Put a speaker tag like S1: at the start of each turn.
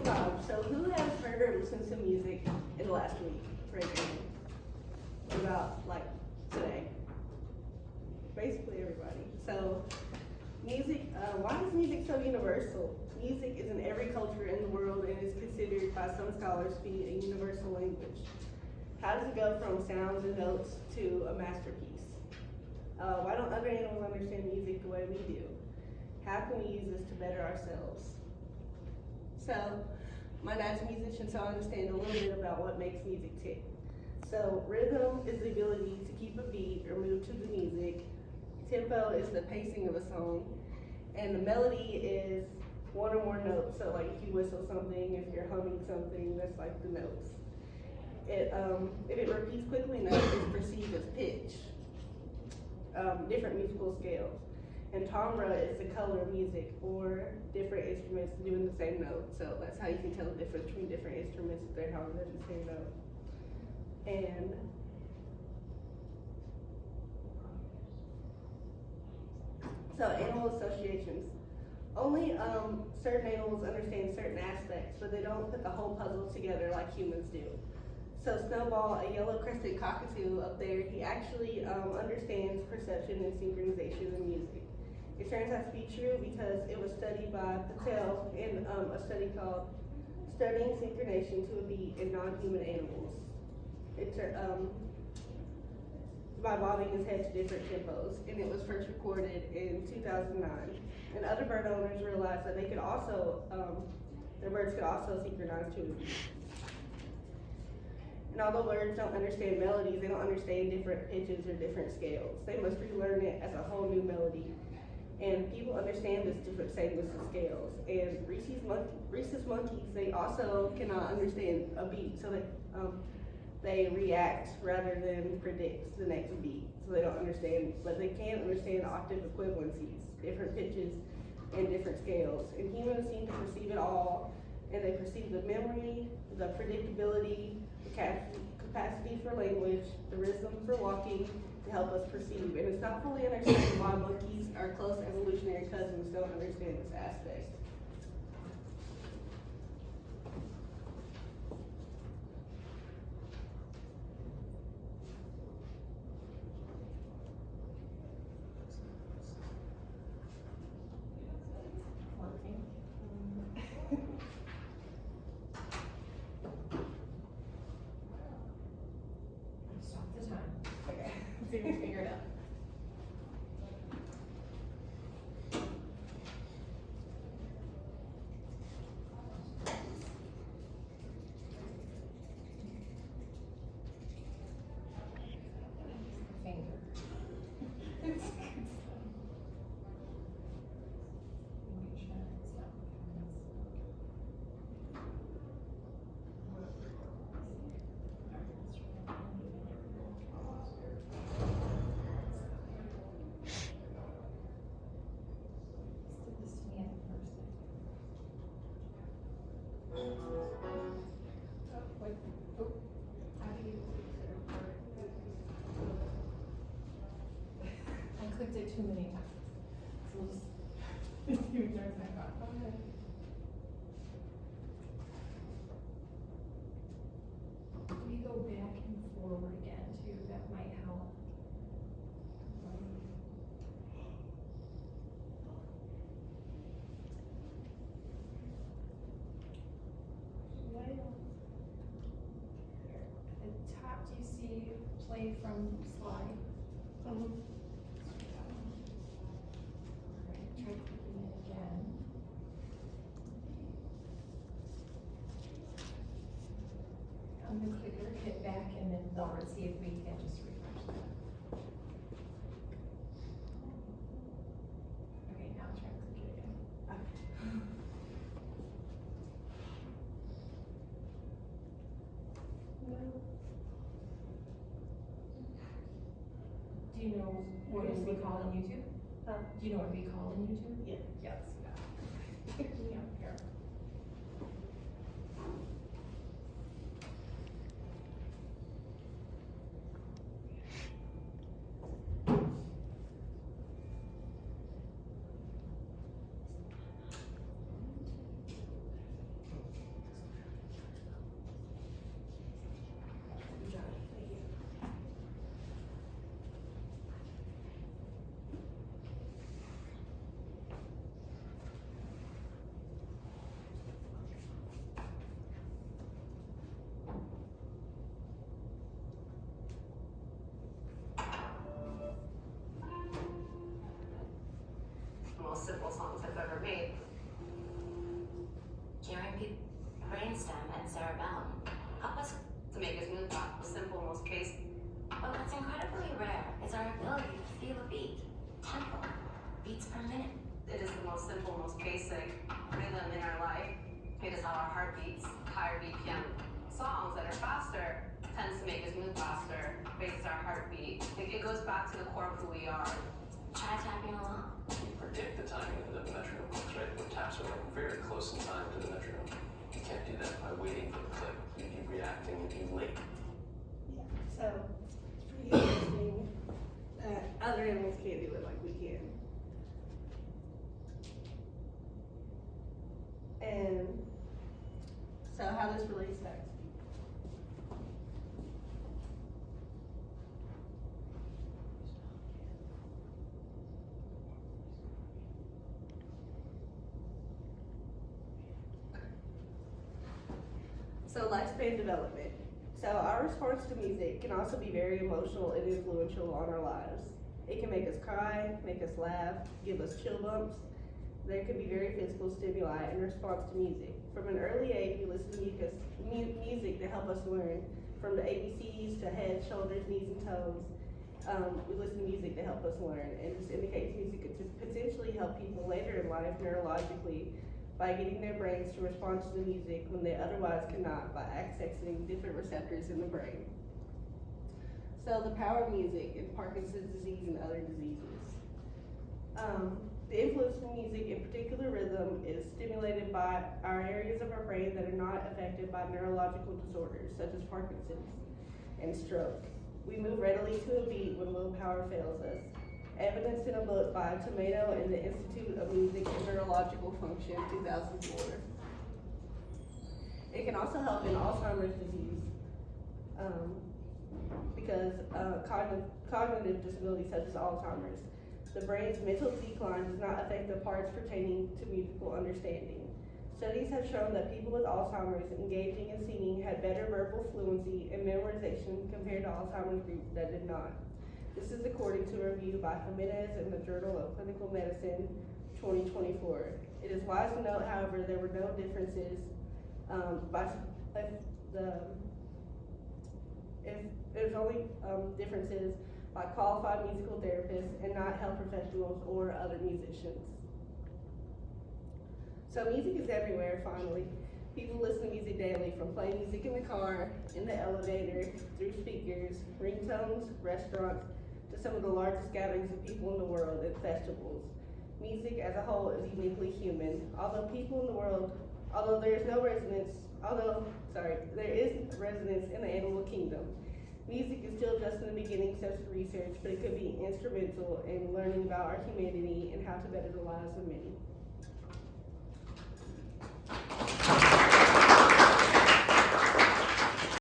S1: five. So who has heard or listened to music in the last week? Raise your hand. What about like today? Basically everybody. So music, why is music so universal? Music is in every culture in the world and is considered by some scholars to be a universal language. How does it go from sounds and notes to a masterpiece? Why don't other animals understand music the way we do? How can we use this to better ourselves? So, my dad's a musician, so I understand a little bit about what makes music tick. So, rhythm is the ability to keep a beat or move to the music. Tempo is the pacing of a song. And the melody is one or more notes. So, like if you whistle something, if you're humming something, that's like the notes. If it repeats quickly enough, it's perceived as pitch. Different musical scales. And timbre is the color of music, or different instruments doing the same note. So that's how you can tell the difference between different instruments if they're humming the same note. And so animal associations. Only certain animals understand certain aspects, but they don't put the whole puzzle together like humans do. So Snowball, a yellow-crested cockatoo up there, he actually understands perception and synchronization in music. It turns out to be true because it was studied by Patel in a study called Studying Synchronization to a Beat in Non-Human Animals. It's by bobbing his head to different tempos, and it was first recorded in 2009. And other bird owners realized that they could also, their birds could also synchronize to a beat. And although birds don't understand melodies, they don't understand different pitches or different scales. They must relearn it as a whole new melody. And people understand this different segments and scales. And rhesus monkeys, they also cannot understand a beat, so they react rather than predict the next beat. So they don't understand, but they can understand octave equivalencies, different pitches, and different scales. And humans seem to perceive it all, and they perceive the memory, the predictability, capacity for language, the rhythm for walking to help us perceive. And it's not fully understood why monkeys, our close evolutionary cousins, don't understand this aspect.
S2: See if we can figure it out. Finger. I clicked it too many times. So we'll just see what turns back on. Okay.
S3: We go back and forward again too, that might help. At the top, do you see play from slide? Alright, try clicking it again. On the clicker, hit back and then forward, see if we can just refresh that. Okay, now try to click it again. Do you know what it would be called on YouTube? Do you know what it would be called on YouTube?
S1: Yeah.
S3: Yes. Yeah, here.
S4: heartbeat.
S5: Jeremy brainstem and cerebellum help us
S4: To make us move back, the simple, most basic.
S5: But what's incredibly rare is our ability to feel a beat, tempo, beats per minute.
S4: It is the most simple, most basic rhythm in our life. It is how our heart beats. Higher BPM songs that are faster tends to make us move faster, raises our heartbeat. It goes back to the core of who we are.
S5: Try tapping along.
S6: You predict the timing of the metronome clicks, right? The taps are like very close in time to the metronome. You can't do that by waiting for the click. You'd be reacting, you'd be late.
S1: Yeah, so it's pretty interesting that other animals can't do it like we can. And so how this relates back to people. So lifespan development. So our response to music can also be very emotional and influential on our lives. It can make us cry, make us laugh, give us chill bumps. There can be very physical stimuli in response to music. From an early age, we listen to music to help us learn. From the ABCs to head, shoulders, knees, and toes, we listen to music to help us learn. And this indicates music could potentially help people later in life neurologically by getting their brains to respond to the music when they otherwise cannot by accessing different receptors in the brain. So the power of music in Parkinson's disease and other diseases. The influence of music, in particular rhythm, is stimulated by our areas of our brain that are not affected by neurological disorders such as Parkinson's and stroke. We move readily to a beat when willpower fails us. Evidence in a book by Tomato and the Institute of Music and Neurological Function, 2004. It can also help in Alzheimer's disease because cognitive disabilities such as Alzheimer's. The brain's mental decline does not affect the parts pertaining to musical understanding. Studies have shown that people with Alzheimer's engaging in singing had better verbal fluency and memorization compared to Alzheimer's groups that did not. This is according to a review by Jimenez in the Journal of Clinical Medicine, 2024. It is wise to note, however, there were no differences if there's only differences by qualified musical therapists and not health professionals or other musicians. So music is everywhere, finally. People listen to music daily, from playing music in the car, in the elevator, through speakers, ringtones, restaurants, to some of the largest gatherings of people in the world at festivals. Music as a whole is uniquely human. Although there is resonance in the animal kingdom. Music is still just in the beginning steps of research, but it could be instrumental in learning about our humanity and how to better the lives of many.